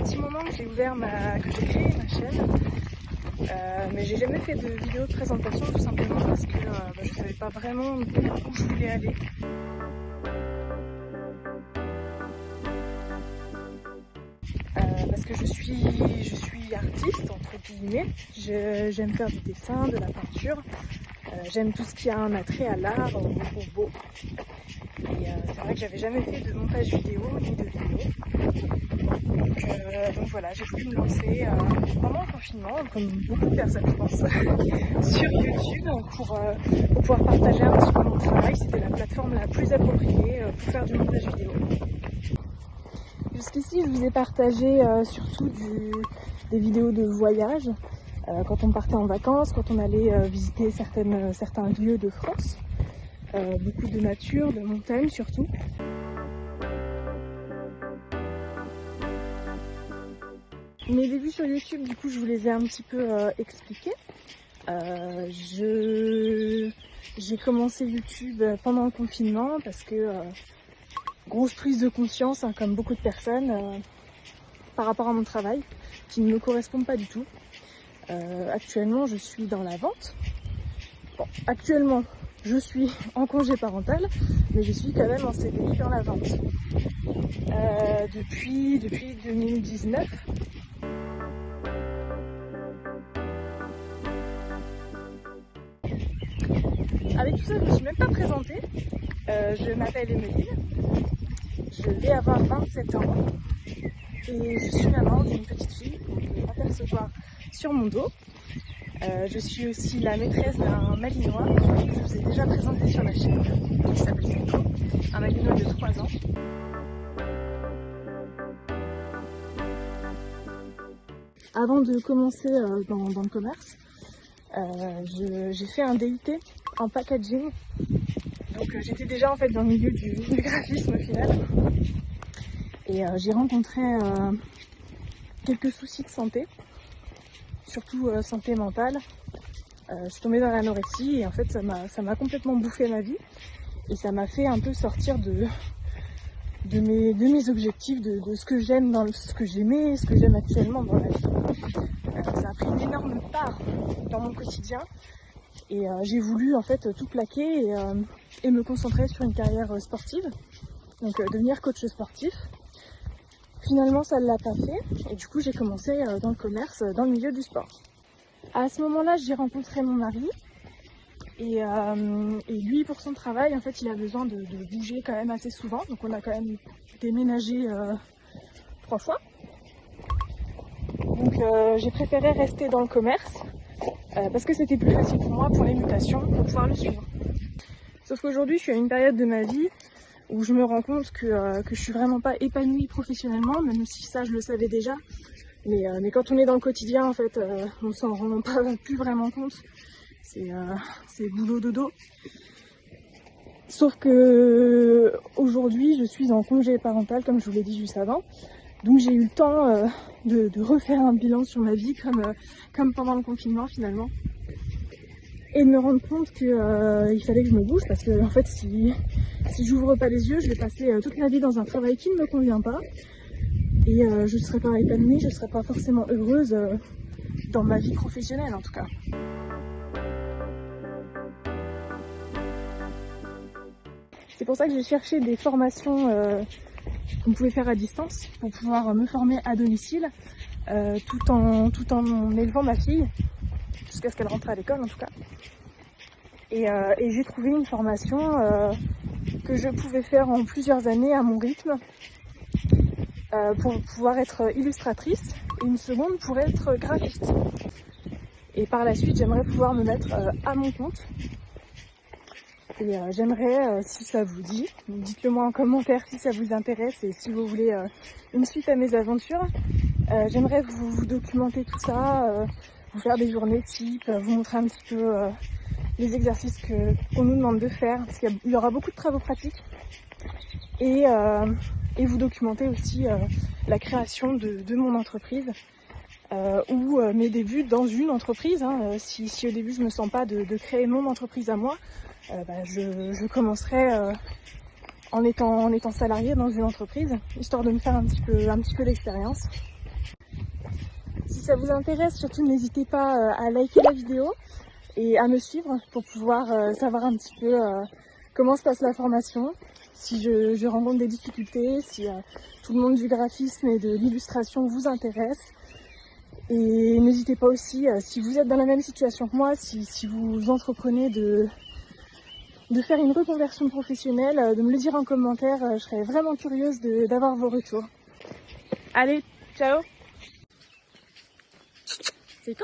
petit moment que j'ai créé ma chaîne, mais j'ai jamais fait de vidéo de présentation tout simplement parce que je savais pas vraiment où je voulais aller. Parce que je suis artiste entre guillemets, j'aime faire du dessin, de la peinture, j'aime tout ce qui a un attrait à l'art, au beau. Et c'est vrai que j'avais jamais fait de montage vidéo ni de vidéo. Donc voilà, j'ai voulu me lancer pendant le confinement, comme beaucoup de personnes je pense, sur YouTube pour pouvoir partager un petit peu mon travail. C'était la plateforme la plus appropriée pour faire du montage vidéo. Jusqu'ici, je vous ai partagé surtout des vidéos de voyage, quand on partait en vacances, quand on allait visiter certains lieux de France. Beaucoup de nature, de montagne surtout. Mes débuts sur YouTube, du coup, je vous les ai un petit peu expliqués. J'ai commencé YouTube pendant le confinement parce que grosse prise de conscience, hein, comme beaucoup de personnes, par rapport à mon travail, qui ne me correspond pas du tout. Actuellement, je suis dans la vente. Bon, actuellement, je suis en congé parental, mais je suis quand même en CDI dans la vente. Depuis 2019. Avec tout ça, je ne me suis même pas présentée. Je m'appelle Emeline, je vais avoir 27 ans et je suis maman d'une petite fille qu'on peut apercevoir sur mon dos. Je suis aussi la maîtresse d'un malinois que je vous ai déjà présenté sur la chaîne, qui s'appelle Seiko, un malinois de 3 ans. Avant de commencer dans le commerce, j'ai fait un DUT en packaging, donc j'étais déjà en fait dans le milieu du graphisme au final, et j'ai rencontré quelques soucis de santé, surtout santé mentale. Je suis tombée dans l'anorexie et en fait ça m'a complètement bouffé ma vie et ça m'a fait un peu sortir de mes objectifs, de ce que j'aime, dans ce que j'aimais, ce que j'aime actuellement dans la vie. Ça a pris une énorme part dans mon quotidien et j'ai voulu en fait tout plaquer et me concentrer sur une carrière sportive, donc devenir coach sportif. Finalement ça ne l'a pas fait et du coup j'ai commencé dans le commerce, dans le milieu du sport. À ce moment-là, j'ai rencontré mon mari et lui, pour son travail, en fait, il a besoin de bouger quand même assez souvent. Donc, on a quand même déménagé 3 fois. Donc, j'ai préféré rester dans le commerce parce que c'était plus facile pour moi pour les mutations, pour pouvoir le suivre. Sauf qu'aujourd'hui, je suis à une période de ma vie où je me rends compte que je suis vraiment pas épanouie professionnellement, même si ça, je le savais déjà. Mais quand on est dans le quotidien, en fait, on s'en rend pas plus vraiment compte. C'est boulot dodo. Sauf que aujourd'hui, je suis en congé parental, comme je vous l'ai dit juste avant. Donc j'ai eu le temps de refaire un bilan sur ma vie, comme pendant le confinement finalement. Et de me rendre compte qu'il fallait que je me bouge, parce que en fait, si j'ouvre pas les yeux, je vais passer toute ma vie dans un travail qui ne me convient pas. Et je ne serai pas épanouie, je ne serai pas forcément heureuse dans ma vie professionnelle en tout cas. C'est pour ça que j'ai cherché des formations qu'on pouvait faire à distance pour pouvoir me former à domicile tout en élevant ma fille jusqu'à ce qu'elle rentre à l'école en tout cas. Et j'ai trouvé une formation que je pouvais faire en plusieurs années à mon rythme. Pour pouvoir être illustratrice et une seconde pour être graphiste. Et par la suite, j'aimerais pouvoir me mettre à mon compte. Et j'aimerais, si ça vous dit, dites-le moi en commentaire si ça vous intéresse et si vous voulez une suite à mes aventures. J'aimerais vous documenter tout ça, vous faire des journées type, vous montrer un petit peu les exercices qu'on nous demande de faire, parce qu'il y aura beaucoup de travaux pratiques. Et vous documenter aussi la création de mon entreprise ou mes débuts dans une entreprise. Si au début je me sens pas de créer mon entreprise à moi, je commencerai en étant salariée dans une entreprise, histoire de me faire un petit peu d'expérience. Si ça vous intéresse, surtout n'hésitez pas à liker la vidéo et à me suivre pour pouvoir savoir un petit peu comment se passe la formation, si je rencontre des difficultés, si tout le monde du graphisme et de l'illustration vous intéresse. Et n'hésitez pas aussi, si vous êtes dans la même situation que moi, si vous entreprenez de faire une reconversion professionnelle, de me le dire en commentaire, je serais vraiment curieuse d'avoir vos retours. Allez, ciao! C'est tout?